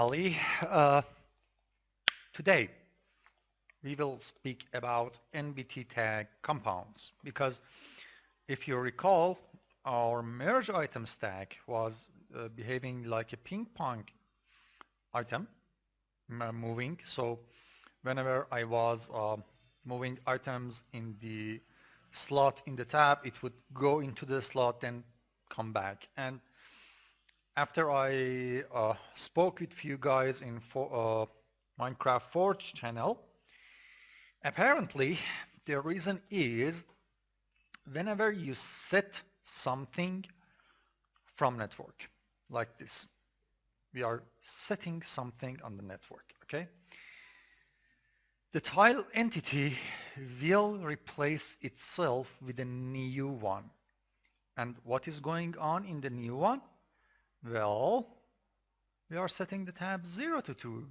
Ali. Uh, Today we will speak about NBT tag compounds because if you recall, our merge item stack was behaving like a ping pong item moving. So whenever I was moving items in the slot in the tab, it would go into the slot then come back. And after I spoke with few guys in Minecraft Forge channel, apparently the reason is whenever you set something from network like this, we are setting something on the network, okay? The tile entity will replace itself with a new one. And what is going on in the new one? Well, we are setting the tab 0 to 2.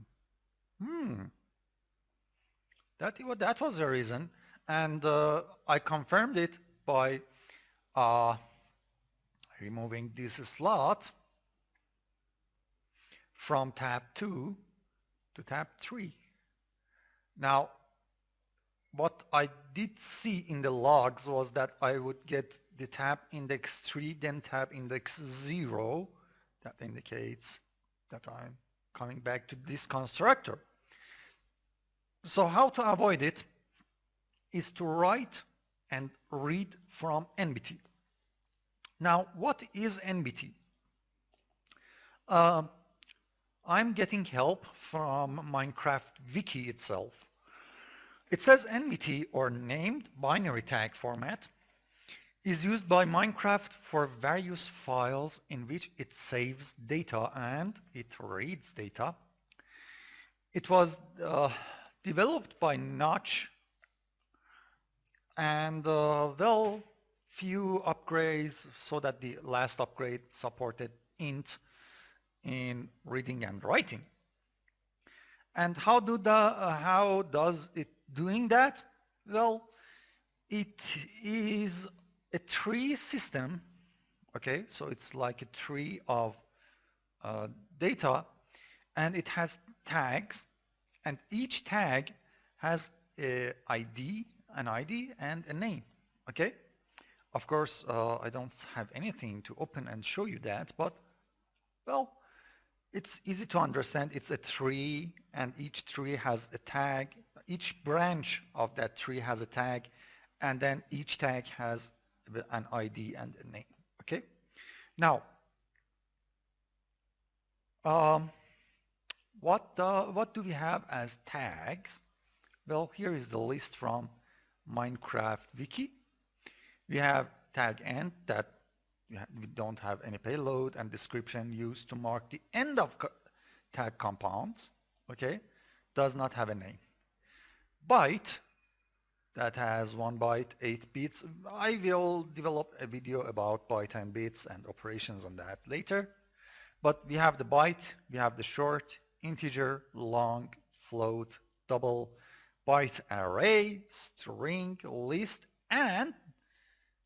That was the reason. And I confirmed it by removing this slot from tab 2 to tab 3. Now, what I did see in the logs was that I would get the tab index 3, then tab index 0. That indicates that I'm coming back to this constructor. So how to avoid it is to write and read from NBT. Now, what is NBT? I'm getting help from Minecraft Wiki itself. It says NBT, or named binary tag format, is used by Minecraft for various files in which it saves data and it reads data. It was developed by Notch, and well, few upgrades so that the last upgrade supported int in reading and writing. And how does it doing that? Well, it is a tree system, okay? So it's like a tree of data, and it has tags, and each tag has an ID and a name, okay? Of course, I don't have anything to open and show you that, but, well, it's easy to understand. It's a tree, and each tree has a tag. Each branch of that tree has a tag, and then each tag has an ID and a name, okay? Now, what do we have as tags? Well, here is the list from Minecraft Wiki. We have tag end that we don't have any payload, and description used to mark the end of tag compounds, okay? Does not have a name. Byte, that has 1 byte, 8 bits. I will develop a video about byte and bits and operations on that later. But we have the byte, we have the short, integer, long, float, double, byte array, string, list, and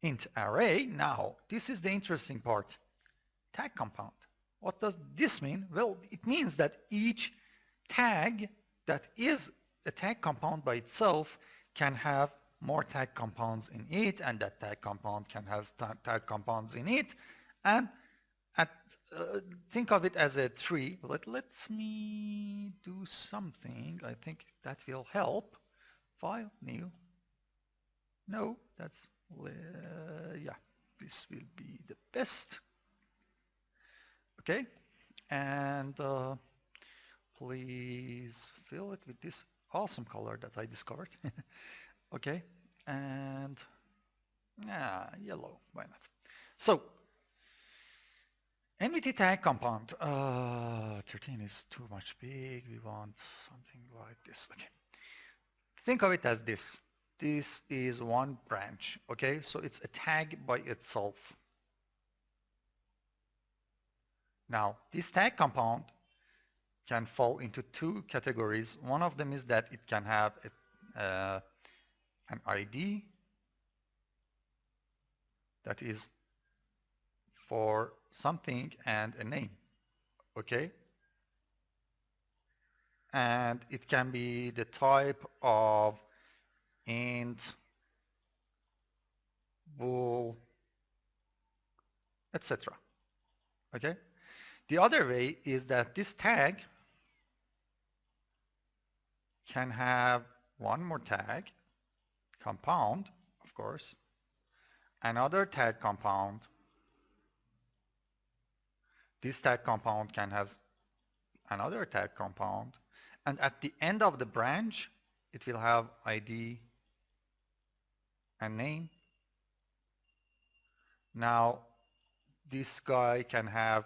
int array. Now, this is the interesting part. Tag compound. What does this mean? Well, it means that each tag that is a tag compound by itself can have more tag compounds in it, and that tag compound can have tag compounds in it. And think of it as a tree. Let me do something. I think that will help. File, new. No, that's, yeah, this will be the best. Okay, and please fill it with this awesome color that I discovered. Okay, and yellow, why not? So, NBT tag compound. 13 is too much big. We want something like this. Okay, think of it as this. This is one branch, okay? So it's a tag by itself. Now, this tag compound can fall into two categories. One of them is that it can have an ID that is for something and a name, okay? and it can be the type of int, bool, etc. Okay. The other way is that this tag can have one more tag, compound, of course, another tag compound. This tag compound can have another tag compound, and at the end of the branch, it will have ID and name. Now, this guy can have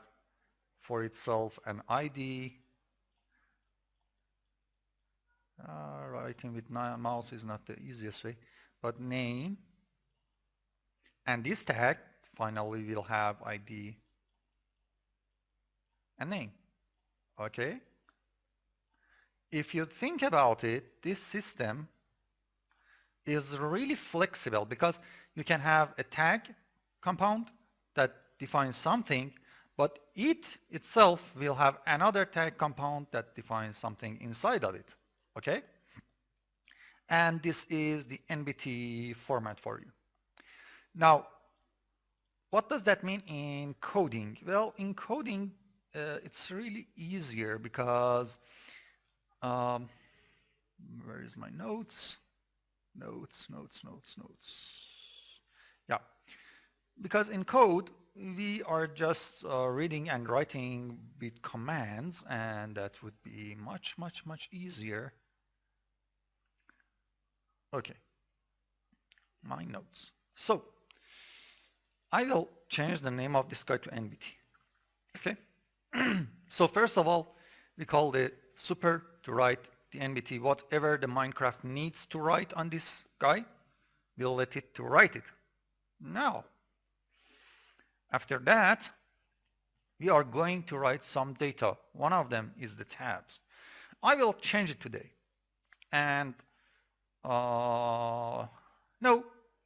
for itself an ID. Writing with mouse is not the easiest way, but name. And this tag finally will have ID and name. Okay? If you think about it, this system is really flexible because you can have a tag compound that defines something, but it itself will have another tag compound that defines something inside of it. Okay? And this is the NBT format for you. Now, what does that mean in coding? Well, in coding, it's really easier because where is my notes? Notes. Yeah, because in code, we are just reading and writing with commands, and that would be much easier. Okay, my notes. So, I will change the name of this guy to NBT. Okay? So first of all, we call the super to write the NBT. Whatever the Minecraft needs to write on this guy, we'll let it to write it. Now, after that, we are going to write some data. One of them is the tabs. I will change it today. And no,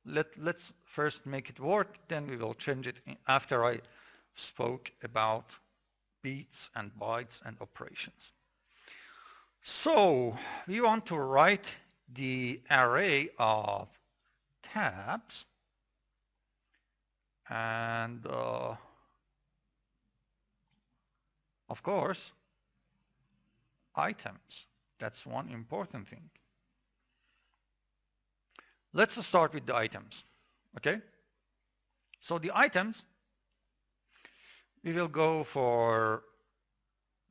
let's first make it work, then we will change it after I spoke about bits and bytes and operations. So we want to write the array of tabs and of course items. That's one important thing. Let's start with the items. Okay? So the items, we will go for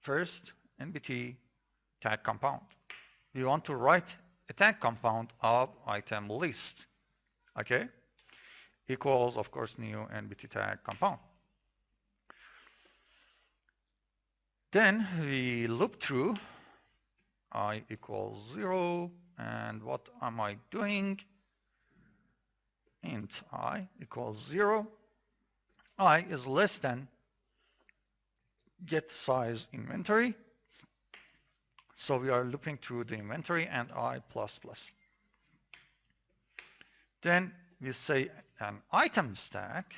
first NBT tag compound. We want to write a tag compound of item list. Okay? Equals, of course, new NBT tag compound. Then we loop through I equals 0, and what am I doing? Int I equals 0. I is less than get size inventory. So we are looping through the inventory and I plus plus. Then we say an item stack,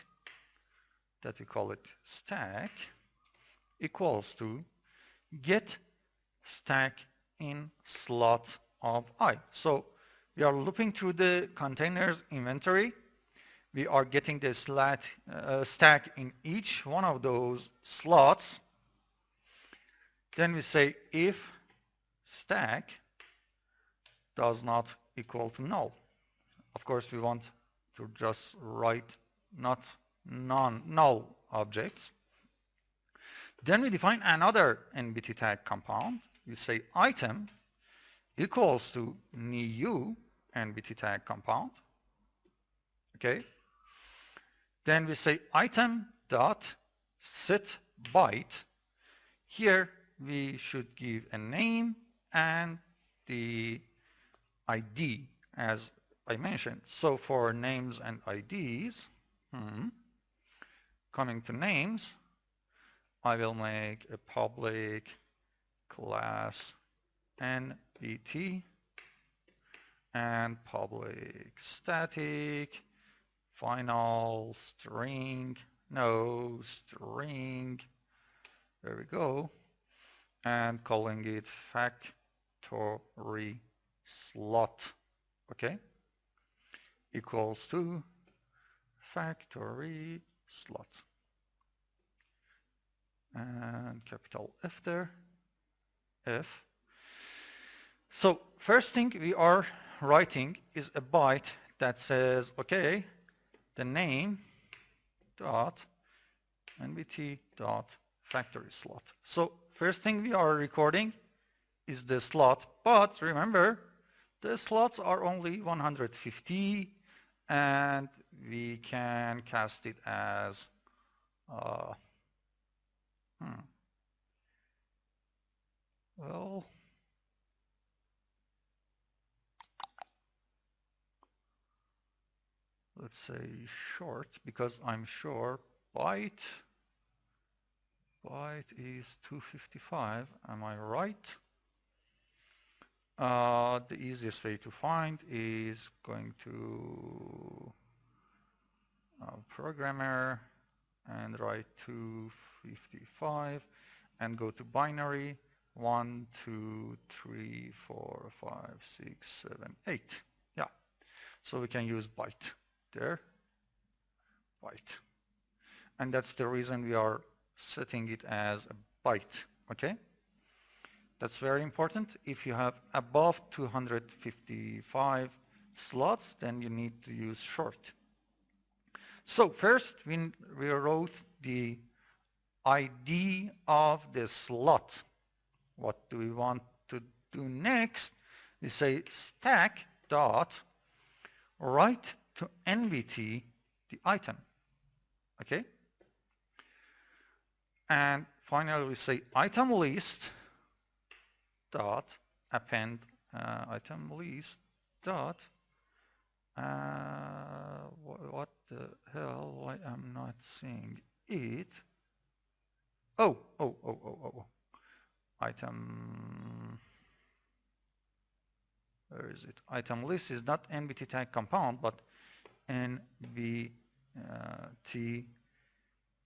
that we call it stack, equals to get stack in slot of I. So we are looping through the containers inventory. We are getting the stack in each one of those slots. Then we say if stack does not equal to null. Of course, we want to just write not non-null objects. Then we define another NBT tag compound. We say item equals to new NBT tag compound. Okay. Then we say item dot set byte. Here we should give a name and the ID as I mentioned. So for names and IDs, coming to names, I will make a public class NBT and public static final string, no string, there we go, and calling it fact factory slot, okay, equals to factory slot, and capital F there, F. So first thing we are writing is a byte that says, okay, the name dot NBT dot factory slot. So first thing we are recording is the slot, but remember the slots are only 150 and we can cast it as well, let's say short, because I'm sure byte is 255. Am I right? The easiest way to find is going to programmer and write 255 and go to binary 1, 2, 3, 4, 5, 6, 7, 8. Yeah, so we can use byte there, byte, and that's the reason we are setting it as a byte. Okay, that's very important. If you have above 255 slots, then you need to use short. So first we wrote the ID of the slot. What do we want to do next? We say stack dot write to NBT the item. Okay? And finally we say item list dot append item list dot what the hell, why I'm not seeing it? Oh, item, where is it? Item list is not NBT tag compound, but NBT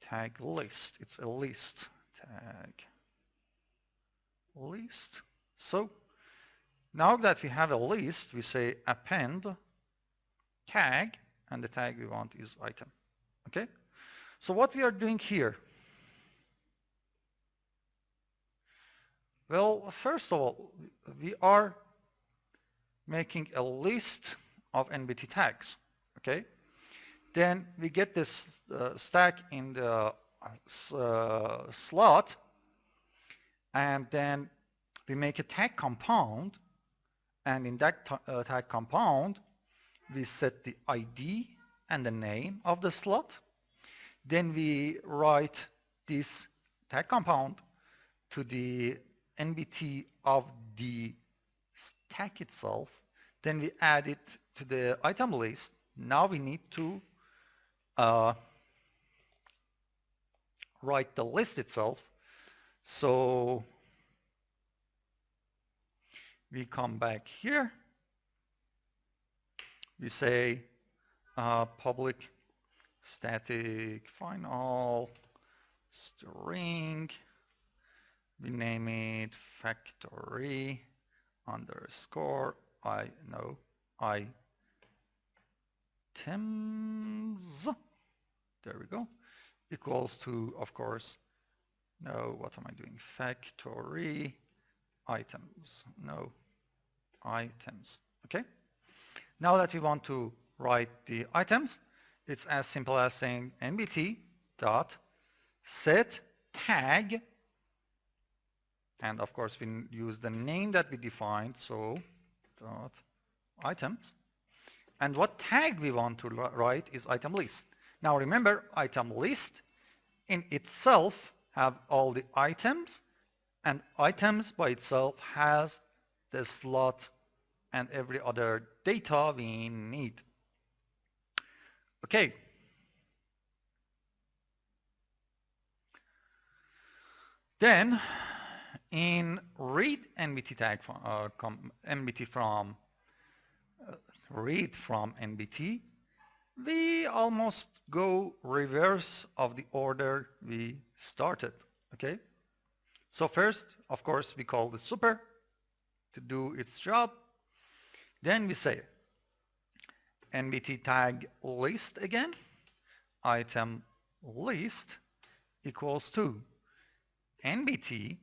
tag list. It's a list tag list. So now that we have a list, we say append tag, and the tag we want is item. Okay? So what we are doing here? Well, first of all, we are making a list of NBT tags. Okay? Then we get this stack in the slot, and then we make a tag compound, and in that tag compound we set the ID and the name of the slot. Then we write this tag compound to the NBT of the stack itself. Then we add it to the item list. Now we need to write the list itself. So we come back here. We say public static final string. We name it factory underscore items. There we go. Equals to, of course, no, what am I doing? Factory items. No, items. Okay. Now that we want to write the items, it's as simple as saying NBT dot set tag, and of course we use the name that we defined, so dot items, and what tag we want to write is item list. Now remember, item list in itself have all the items, and items by itself has the slot and every other data we need. Okay. Then in read NBT tag read from NBT, we almost go reverse of the order we started. Okay. So first, of course, we call the super to do its job. Then we say NBT tag list again, item list equals to NBT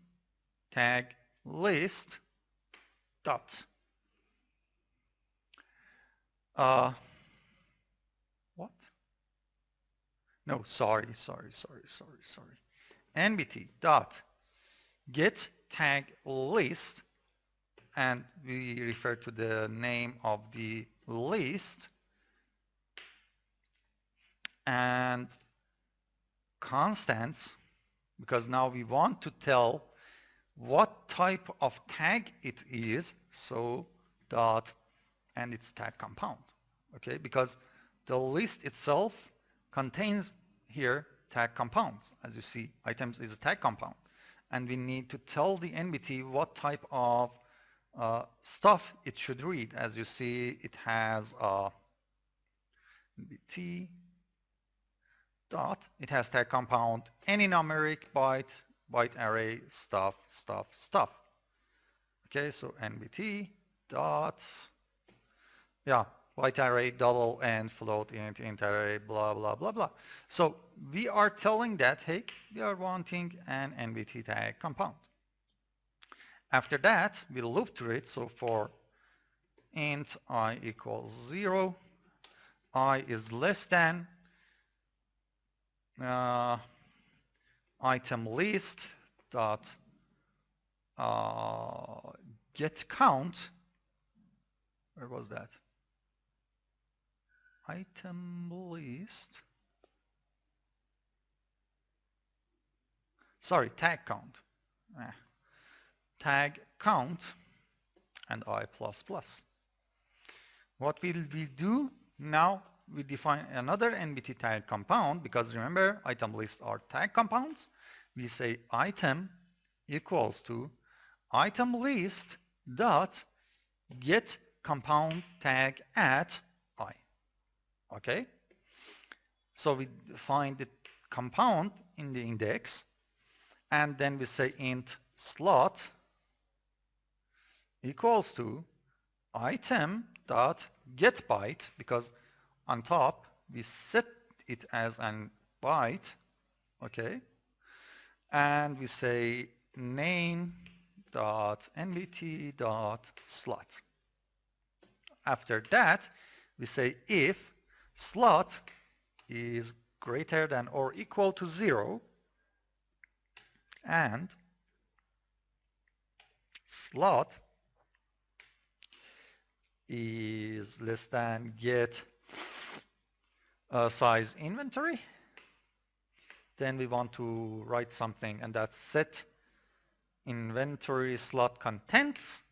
tag list dot what? No, sorry. NBT dot get tag list, and we refer to the name of the list, and constants, because now we want to tell what type of tag it is, so dot and its tag compound, okay, because the list itself contains here tag compounds. As you see, items is a tag compound, and we need to tell the NBT what type of stuff it should read. As you see, it has NBT dot, it has tag compound any numeric byte array stuff. Okay, so NBT dot, yeah, byte array, double, and float, int array, blah blah blah blah. So we are telling that, hey, we are wanting an NBT tag compound. After that, we loop through it. So for int I equals 0, I is less than item list dot get count. Where was that? Item list. Sorry, tag count. Tag count and I plus plus. What will we do now? We define another NBT tag compound, because remember, item lists are tag compounds. We say item equals to item list dot get compound tag at I. Okay? So we find the compound in the index, and then we say int slot equals to item dot get byte, because on top we set it as an byte, okay, and we say name dot nbt dot slot. After that, we say if slot is greater than or equal to 0 and slot is less than get size inventory, then we want to write something, and that's set inventory slot contents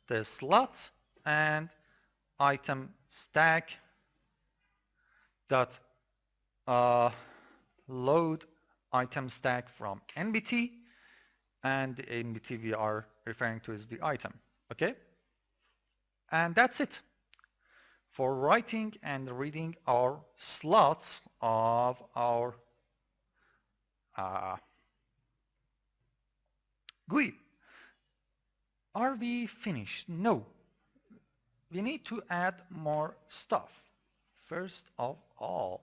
the slot and item stack dot load item stack from NBT, and the NBT we are referring to is the item. Okay, and that's it for writing and reading our slots of our GUI. Are we finished? No. We need to add more stuff. First of all,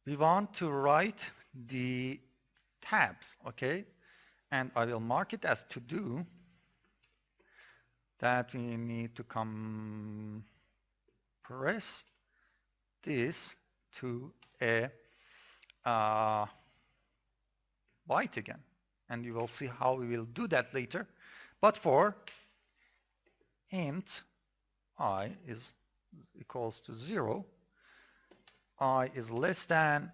we want to write the tabs, okay? And I will mark it as to do, that we need to compress this to a byte again, and you will see how we will do that later. But for int I is equals to 0, I is less than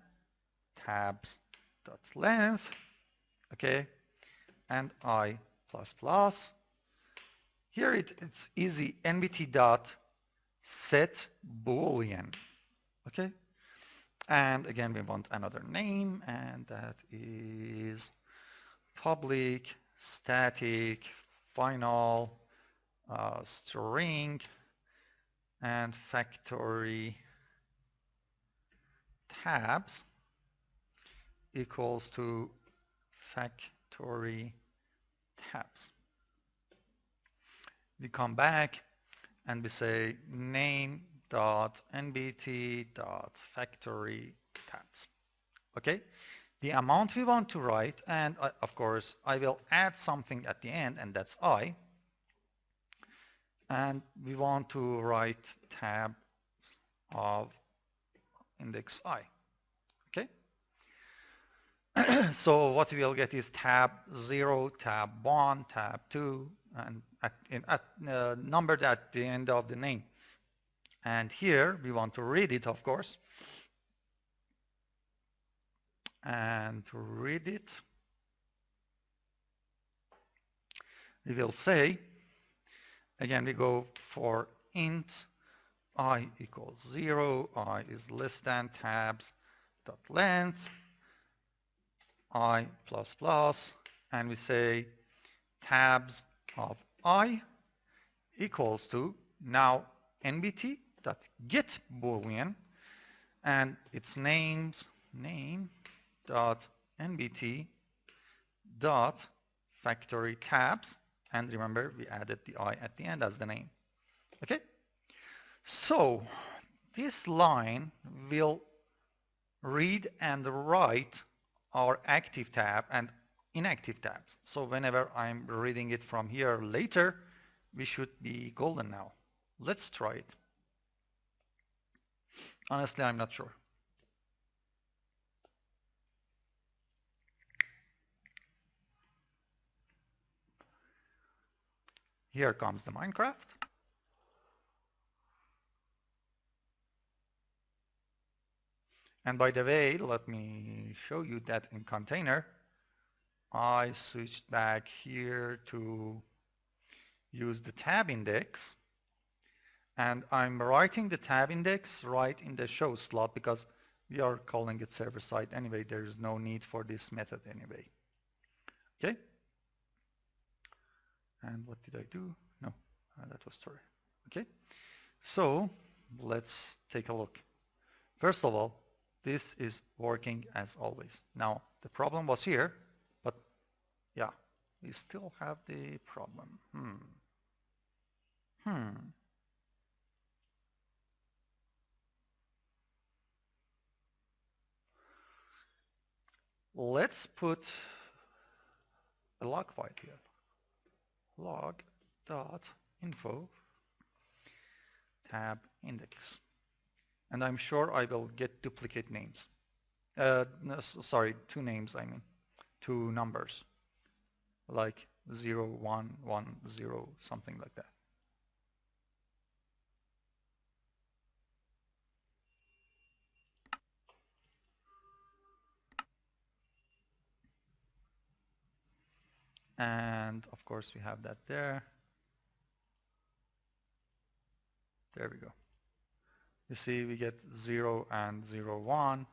tabs dot length, okay, and I plus plus. Here it's easy, nbt dot set boolean, okay, and again we want another name, and that is public static final string and factory tabs equals to factory tabs. We come back and we say name.nbt.factory tabs. Okay, the amount we want to write, and of course I will add something at the end, and that's I, and we want to write tab of index I. Okay, so what we will get is tab 0, tab 1, tab 2, and numbered at the end of the name. And here we want to read it, of course. And to read it, we will say, again, we go for int I equals 0, I is less than tabs dot length, I plus plus, and we say tabs of I equals to now NBT dot get boolean, and its name dot NBT dot factory tabs, and remember we added the I at the end as the name. Okay, so this line will read and write our active tab and inactive tabs. So whenever I'm reading it from here later, we should be golden now. Let's try it. Honestly, I'm not sure. Here comes the Minecraft. And by the way, let me show you that in container, I switched back here to use the tab index, and I'm writing the tab index right in the show slot because we are calling it server side anyway. There is no need for this method anyway. Okay. And what did I do? No, that was story. Okay. So let's take a look. First of all, this is working as always. Now the problem was here, but yeah, we still have the problem. Let's put a log file here. Log.info tab index. And I'm sure I will get duplicate names. No, sorry, two names, I mean. Two numbers. Like 0, 1, 1, 0, something like that. And of course we have that there. There we go. You see we get 0 and 0, 1.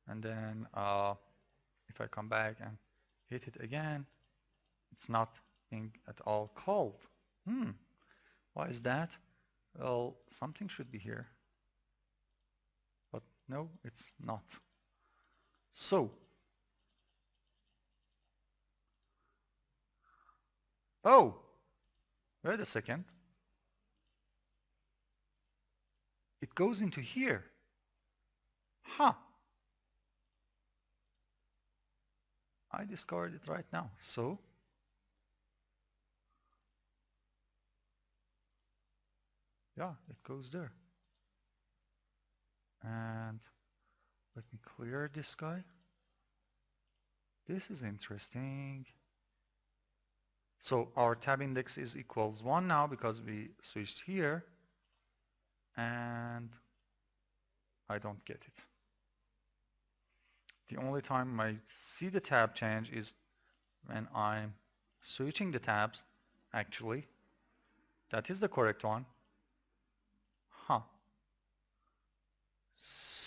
And then if I come back and hit it again, it's not being at all called. Why is that? Well, something should be here. But no, it's not. So, oh, wait a second. It goes into here. Huh. I discovered it right now. So, yeah, it goes there. And let me clear this guy. This is interesting. So our tab index is equals 1 now because we switched here. And I don't get it. The only time I see the tab change is when I'm switching the tabs. Actually, that is the correct one. Huh.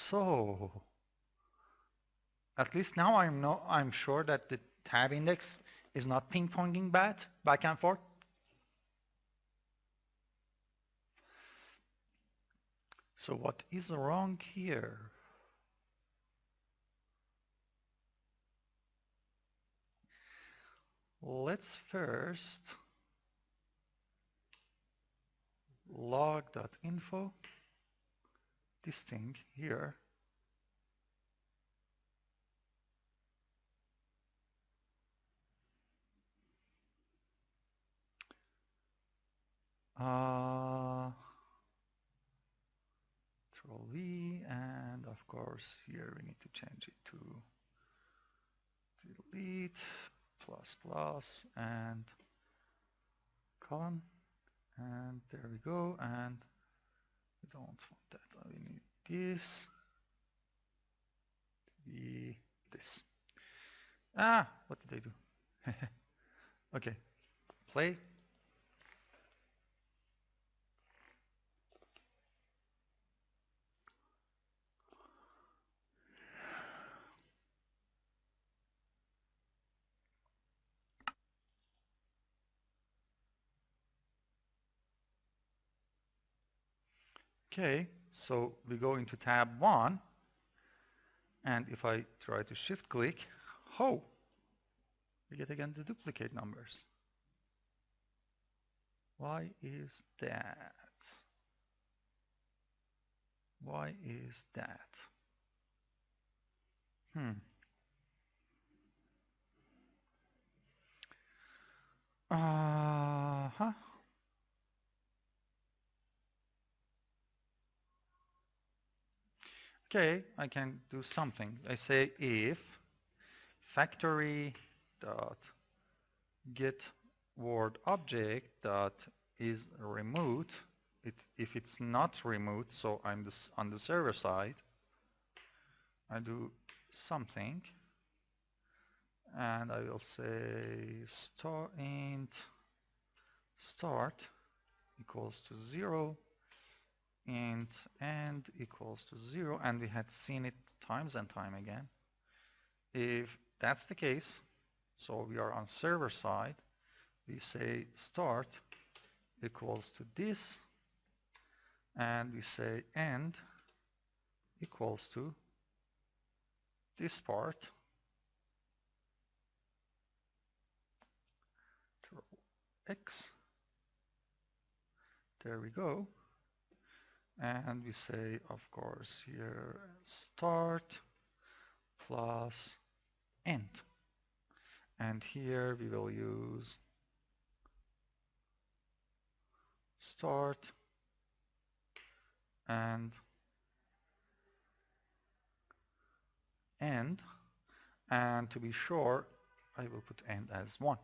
So at least now I'm sure that the tab index is not ping-ponging back and forth. So what is wrong here? Let's first log.info, this thing here. Control V, and of course here we need to change it to delete plus plus and colon, and there we go. And we don't want that, we need this to be this. What did I do? Okay, play. Okay, so we go into tab 1, and if I try to shift click, we get again the duplicate numbers. Why is that? Why is that? Uh-huh. Okay, I can do something. I say if factory dot get word object dot is remote. If it's not remote, so I'm on the server side, I do something, and I will say int start equals to 0, int end equals to 0, and we had seen it times and time again. If that's the case, so we are on server side, we say start equals to this, and we say end equals to this part, x, there we go, and we say of course here start plus end, and here we will use start and end, and to be sure I will put end as 1.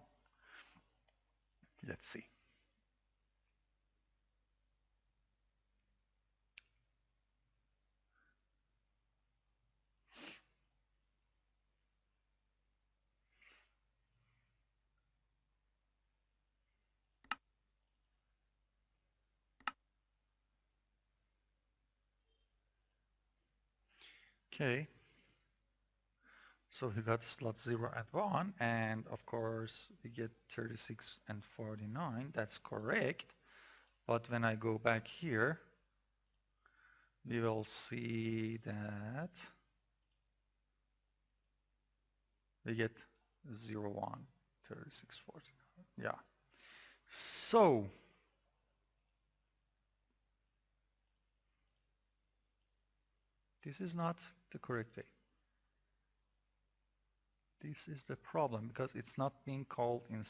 Let's see. Okay, so we got slot 0 and 1, and of course we get 36 and 49, that's correct. But when I go back here, we will see that we get 0, 1, 36, 49. Yeah. So this is not the correct way. This is the problem because it's not being called in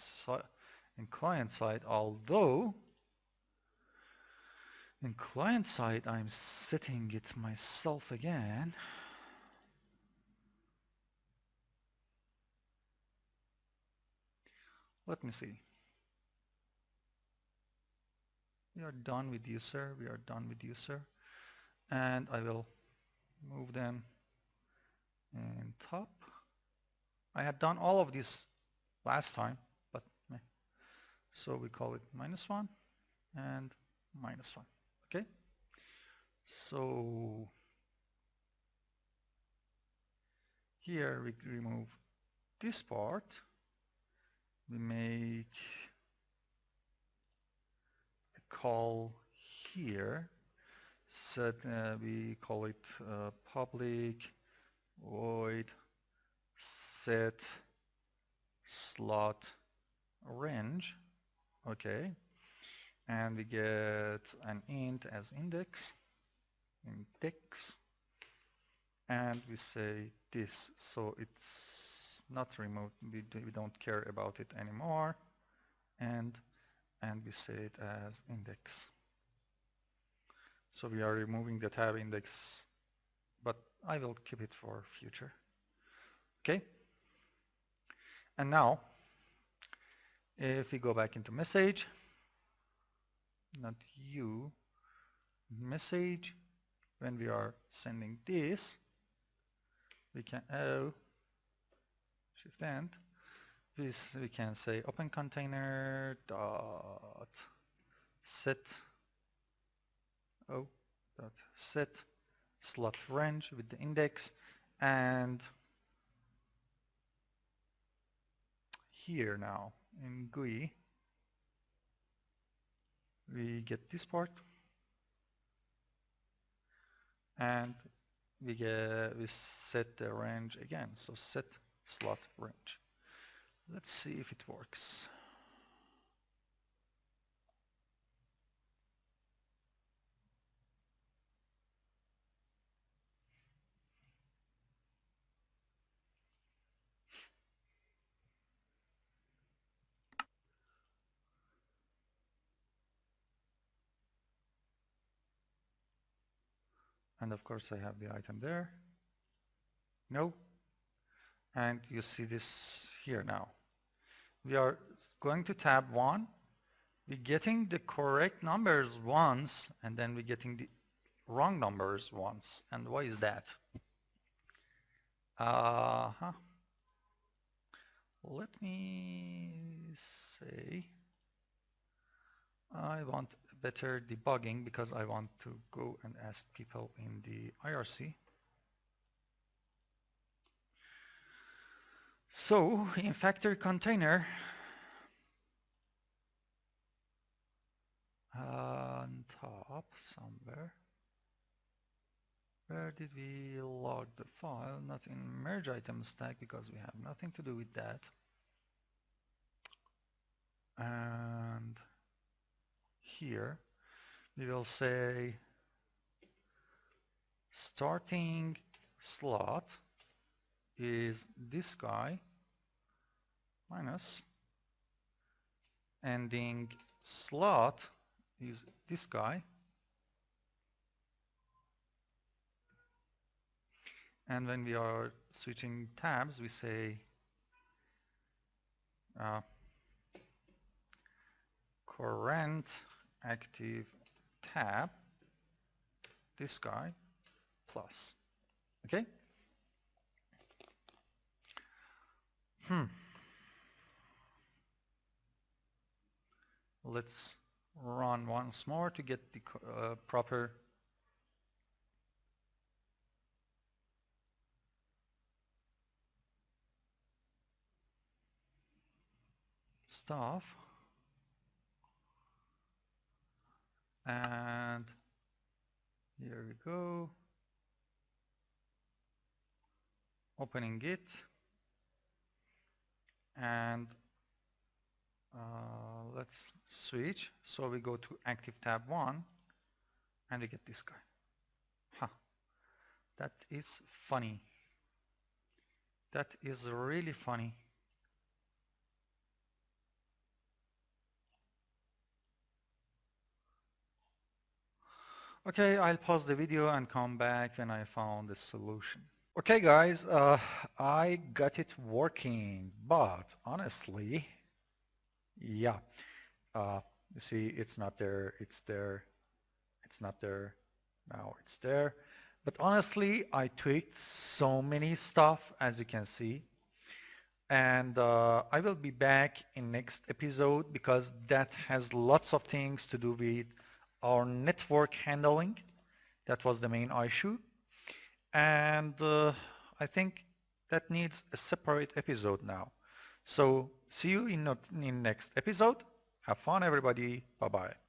client side, although in client side I'm setting it myself again. Let me see. We are done with user. We are done with user. And I will move them in top. I had done all of this last time, but so we call it -1 and -1. Okay. So here we remove this part. We make a call here. Set, we call it public void set slot range. Okay, and we get an int as index, and we say this, so it's not removed, we don't care about it anymore, and we say it as index. So we are removing the tab index, but I will keep it for future. Okay, and now if we go back into message, not you, message, when we are sending this, we can shift end, we can say open container dot set dot set slot range with the index, and here now in GUI we get this part, and we set the range again, so set slot range. Let's see if it works. And of course I have the item there. No. And you see this here now. We are going to tab 1. We're getting the correct numbers once, and then we're getting the wrong numbers once. And why is that? Let me say I want better debugging because I want to go and ask people in the IRC. So in factory container, on top somewhere, where did we log the file? Not in merge item stack because we have nothing to do with that. And here we will say starting slot is this guy minus ending slot is this guy, and when we are switching tabs we say current active tab, this guy, plus. Okay? Let's run once more to get the proper stuff. And here we go. Opening it. And let's switch. So we go to active tab 1 and we get this guy. Huh. That is funny. That is really funny. Okay, I'll pause the video and come back when I found the solution. Okay guys, I got it working, but honestly, yeah, you see it's not there, it's there, it's not there, now it's there. But honestly, I tweaked so many stuff, as you can see, and I will be back in next episode because that has lots of things to do with our network handling. That was the main issue, and I think that needs a separate episode now. So see you in next episode. Have fun everybody. Bye bye.